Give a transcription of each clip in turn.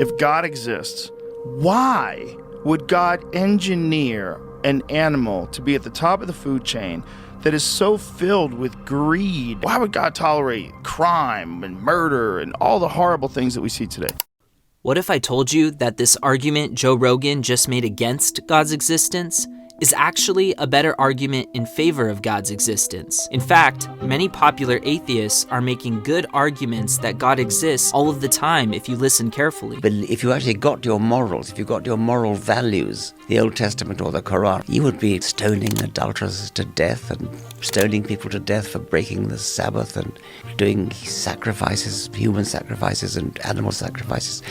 If God exists, why would God engineer an animal to be at the top of the food chain that is so filled with greed? Why would God tolerate crime and murder and all the horrible things that we see today? What if I told you that this argument Joe Rogan just made against God's existence is actually a better argument in favor of God's existence? In fact, many popular atheists are making good arguments that God exists all of the time if you listen carefully. But if you actually got your morals, if you got your moral values, the Old Testament or the Quran, you would be stoning adulterers to death and stoning people to death for breaking the Sabbath and doing sacrifices, human sacrifices and animal sacrifices.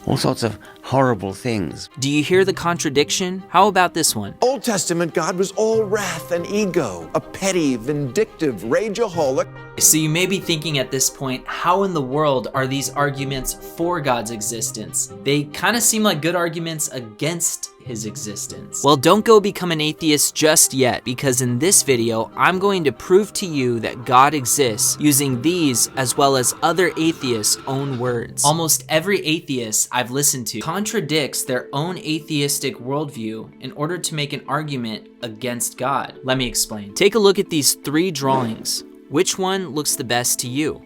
All sorts of horrible things. Do you hear the contradiction? How about this one? Old Testament God was all wrath and ego, a petty, vindictive rageaholic. So you may be thinking at this point, how in the world are these arguments for God's existence? They kind of seem like good arguments against his existence. Well, don't go become an atheist just yet, because in this video, I'm going to prove to you that God exists using these as well as other atheists' own words. Almost every atheist I've listened to contradicts their own atheistic worldview in order to make an argument against God. Let me explain. Take a look at these 3 drawings. Which one looks the best to you?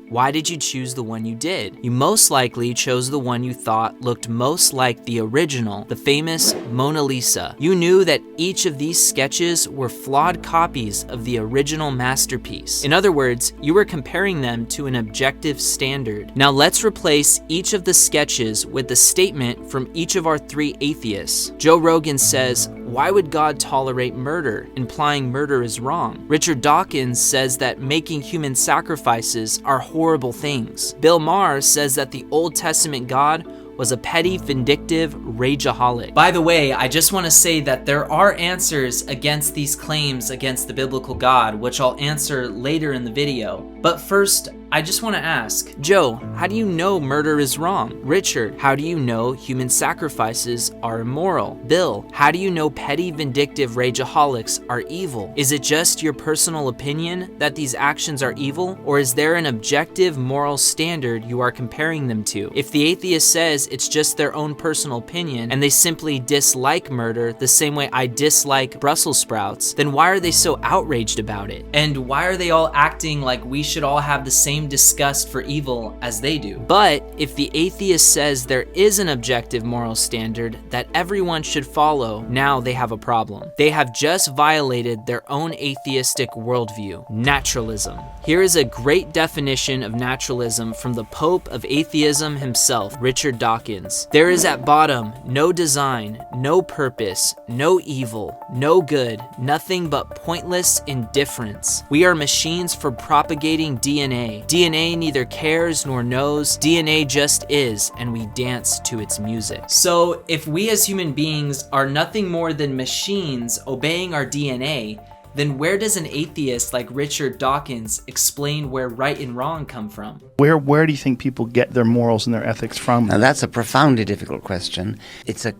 Why did you choose the one you did? You most likely chose the one you thought looked most like the original, the famous Mona Lisa. You knew that each of these sketches were flawed copies of the original masterpiece. In other words, you were comparing them to an objective standard. Now let's replace each of the sketches with a statement from each of our 3 atheists. Joe Rogan says, "Why would God tolerate murder?" implying murder is wrong. Richard Dawkins says that making human sacrifices are horrible things. Bill Maher says that the Old Testament God was a petty, vindictive rageaholic. By the way, I just want to say that there are answers against these claims against the biblical God, which I'll answer later in the video. But first, I just want to ask, Joe, how do you know murder is wrong? Richard, how do you know human sacrifices are immoral? Bill, how do you know petty, vindictive rageaholics are evil? Is it just your personal opinion that these actions are evil, or is there an objective moral standard you are comparing them to? If the atheist says it's just their own personal opinion and they simply dislike murder the same way I dislike Brussels sprouts, then why are they so outraged about it? And why are they all acting like we should all have the same disgust for evil as they do? But if the atheist says there is an objective moral standard that everyone should follow, now they have a problem. They have just violated their own atheistic worldview, naturalism. Here is a great definition of naturalism from the Pope of atheism himself, Richard Dawkins. There is at bottom no design, no purpose, no evil, no good, nothing but pointless indifference. We are machines for propagating DNA. DNA neither cares nor knows. DNA just is, and we dance to its music. So if we as human beings are nothing more than machines obeying our DNA, then where does an atheist like Richard Dawkins explain where right and wrong come from? Where do you think people get their morals and their ethics from? Now that's a profoundly difficult question. It's a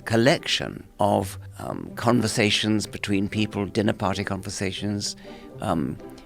collection of conversations between people, dinner party conversations,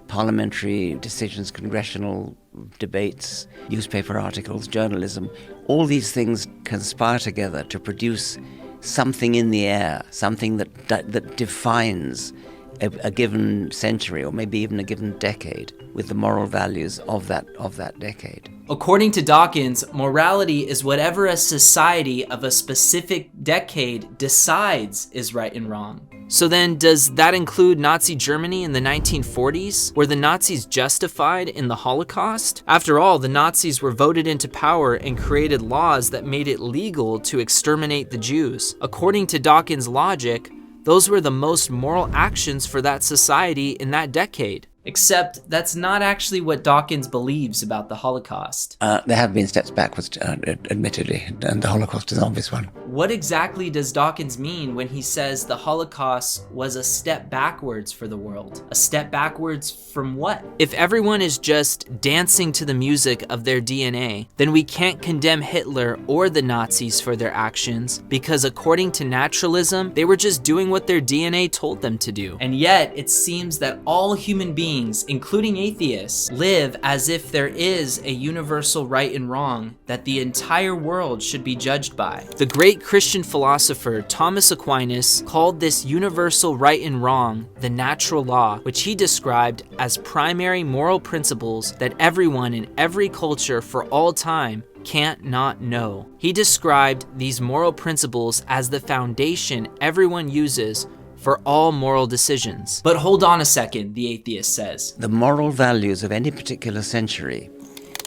parliamentary decisions, congressional debates, newspaper articles, journalism. All these things conspire together to produce something in the air, something that defines a given century or maybe even a given decade with the moral values of that decade. According to Dawkins, morality is whatever a society of a specific decade decides is right and wrong. So then, does that include Nazi Germany in the 1940s? Were the Nazis justified in the Holocaust? After all, the Nazis were voted into power and created laws that made it legal to exterminate the Jews. According to Dawkins' logic, those were the most moral actions for that society in that decade. Except that's not actually what Dawkins believes about the Holocaust. There have been steps backwards, admittedly, and the Holocaust is an obvious one. What exactly does Dawkins mean when he says the Holocaust was a step backwards for the world? A step backwards from what? If everyone is just dancing to the music of their DNA, then we can't condemn Hitler or the Nazis for their actions, because according to naturalism, they were just doing what their DNA told them to do. And yet, it seems that all human beings beings, including atheists, live as if there is a universal right and wrong that the entire world should be judged by. The great Christian philosopher Thomas Aquinas called this universal right and wrong the natural law, which he described as primary moral principles that everyone in every culture for all time can't not know. He described these moral principles as the foundation everyone uses for all moral decisions. But hold on a second, the atheist says. The moral values of any particular century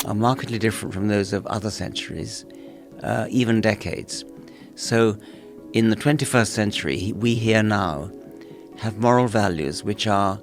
are markedly different from those of other centuries, even decades. So in the 21st century, we here now have moral values which are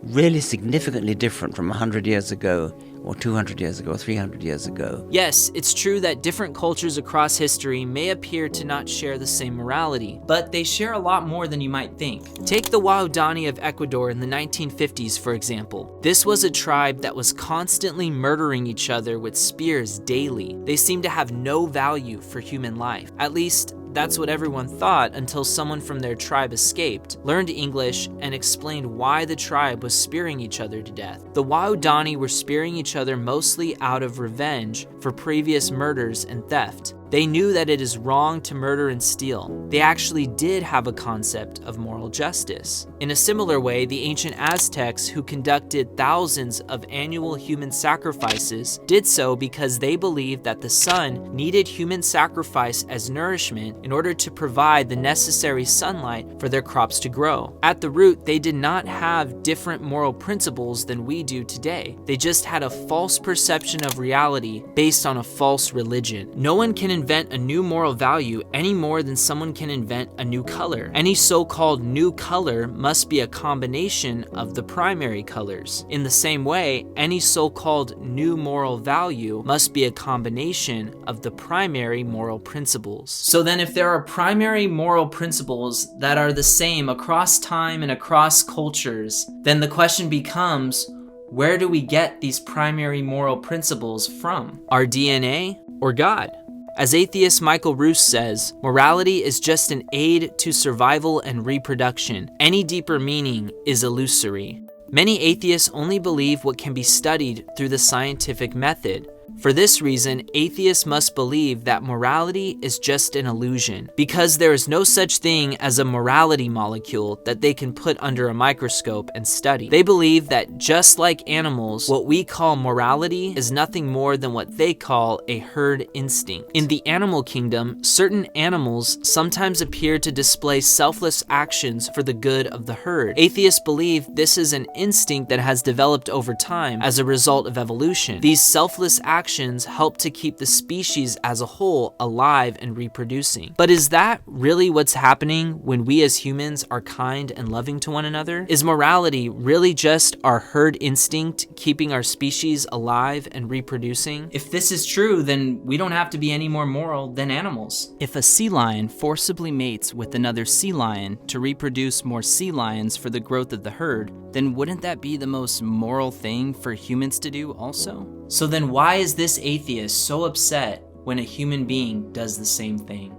really significantly different from 100 years ago, or 200 years ago, or 300 years ago. Yes, it's true that different cultures across history may appear to not share the same morality, but they share a lot more than you might think. Take the Waodani of Ecuador in the 1950s, for example. This was a tribe that was constantly murdering each other with spears daily. They seemed to have no value for human life. At least, that's what everyone thought until someone from their tribe escaped, learned English, and explained why the tribe was spearing each other to death. The Waodani were spearing each other mostly out of revenge for previous murders and theft. They knew that it is wrong to murder and steal. They actually did have a concept of moral justice. In a similar way, the ancient Aztecs, who conducted thousands of annual human sacrifices, did so because they believed that the sun needed human sacrifice as nourishment in order to provide the necessary sunlight for their crops to grow. At the root, they did not have different moral principles than we do today. They just had a false perception of reality based on a false religion. No one can invent a new moral value any more than someone can invent a new color. Any so-called new color must be a combination of the primary colors. In the same way, any so-called new moral value must be a combination of the primary moral principles. So then if there are primary moral principles that are the same across time and across cultures, then the question becomes, where do we get these primary moral principles from? Our DNA or God? As atheist Michael Roos says, morality is just an aid to survival and reproduction. Any deeper meaning is illusory. Many atheists only believe what can be studied through the scientific method. For this reason, atheists must believe that morality is just an illusion, because there is no such thing as a morality molecule that they can put under a microscope and study. They believe that just like animals, what we call morality is nothing more than what they call a herd instinct. In the animal kingdom, certain animals sometimes appear to display selfless actions for the good of the herd. Atheists believe this is an instinct that has developed over time as a result of evolution. These selfless actions help to keep the species as a whole alive and reproducing. But is that really what's happening when we as humans are kind and loving to one another? Is morality really just our herd instinct keeping our species alive and reproducing? If this is true, then we don't have to be any more moral than animals. If a sea lion forcibly mates with another sea lion to reproduce more sea lions for the growth of the herd, then wouldn't that be the most moral thing for humans to do also? So then why is this atheist so upset when a human being does the same thing?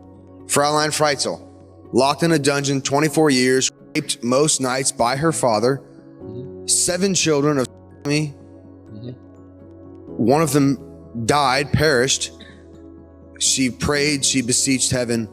Fraulein Freitzel, locked in a dungeon 24 years, raped most nights by her father, 7 children of me. One of them died, perished. She prayed, she beseeched heaven.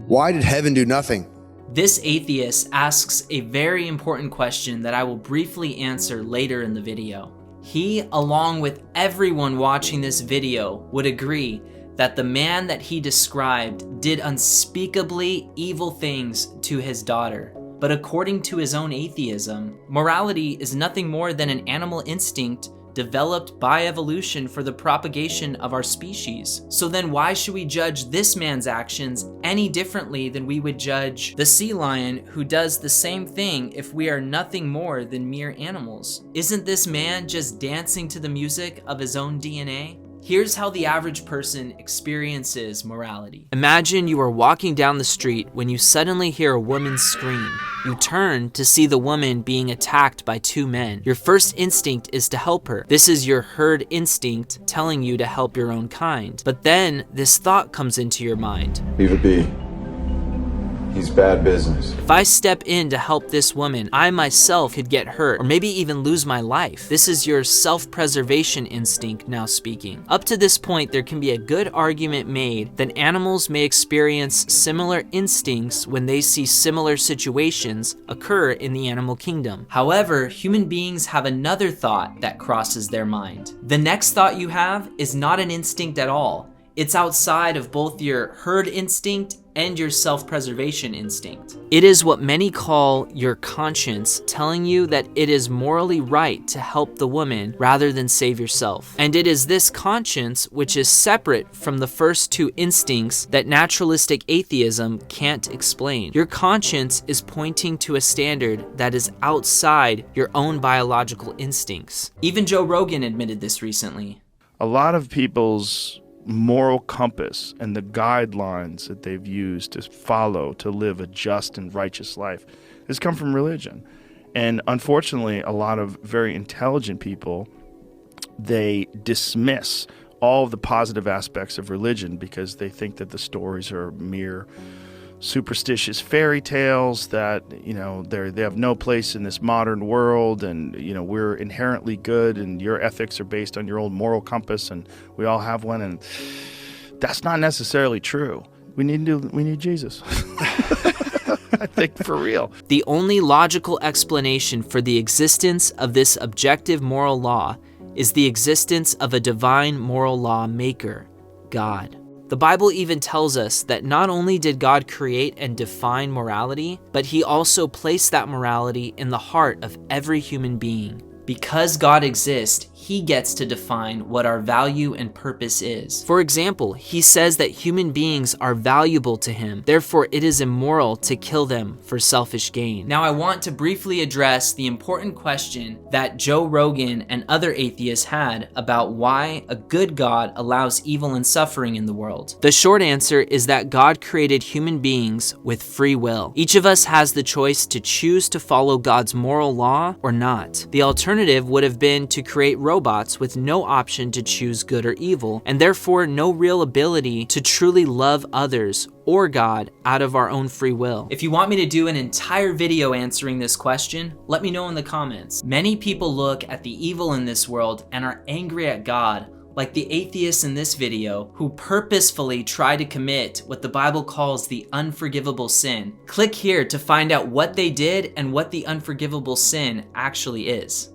Why did heaven do nothing? This atheist asks a very important question that I will briefly answer later in the video. He, along with everyone watching this video, would agree that the man that he described did unspeakably evil things to his daughter. But according to his own atheism, morality is nothing more than an animal instinct developed by evolution for the propagation of our species. So then why should we judge this man's actions any differently than we would judge the sea lion who does the same thing if we are nothing more than mere animals? Isn't this man just dancing to the music of his own DNA? Here's how the average person experiences morality. Imagine you are walking down the street when you suddenly hear a woman scream. You turn to see the woman being attacked by 2 men. Your first instinct is to help her. This is your herd instinct telling you to help your own kind. But then this thought comes into your mind. Leave it be. He's bad business. If I step in to help this woman, I myself could get hurt or maybe even lose my life. This is your self-preservation instinct now speaking. Up to this point, there can be a good argument made that animals may experience similar instincts when they see similar situations occur in the animal kingdom. However, human beings have another thought that crosses their mind. The next thought you have is not an instinct at all. It's outside of both your herd instinct and your self-preservation instinct. It is what many call your conscience telling you that it is morally right to help the woman rather than save yourself. And it is this conscience which is separate from the first two instincts that naturalistic atheism can't explain. Your conscience is pointing to a standard that is outside your own biological instincts. Even Joe Rogan admitted this recently. A lot of people's moral compass and the guidelines that they've used to follow to live a just and righteous life has come from religion. And unfortunately, a lot of very intelligent people, they dismiss all of the positive aspects of religion because they think that the stories are mere superstitious fairy tales, that they have no place in this modern world, and we're inherently good and your ethics are based on your old moral compass and we all have one. And that's not necessarily true. We need Jesus. I think, for real. The only logical explanation for the existence of this objective moral law is the existence of a divine moral law maker, God. The Bible even tells us that not only did God create and define morality, but he also placed that morality in the heart of every human being. Because God exists, he gets to define what our value and purpose is. For example, he says that human beings are valuable to him, therefore it is immoral to kill them for selfish gain. Now I want to briefly address the important question that Joe Rogan and other atheists had about why a good God allows evil and suffering in the world. The short answer is that God created human beings with free will. Each of us has the choice to choose to follow God's moral law or not. The alternative would have been to create robots with no option to choose good or evil, and therefore no real ability to truly love others or God out of our own free will. If you want me to do an entire video answering this question, let me know in the comments. Many people look at the evil in this world and are angry at God, like the atheists in this video who purposefully try to commit what the Bible calls the unforgivable sin. Click here to find out what they did and what the unforgivable sin actually is.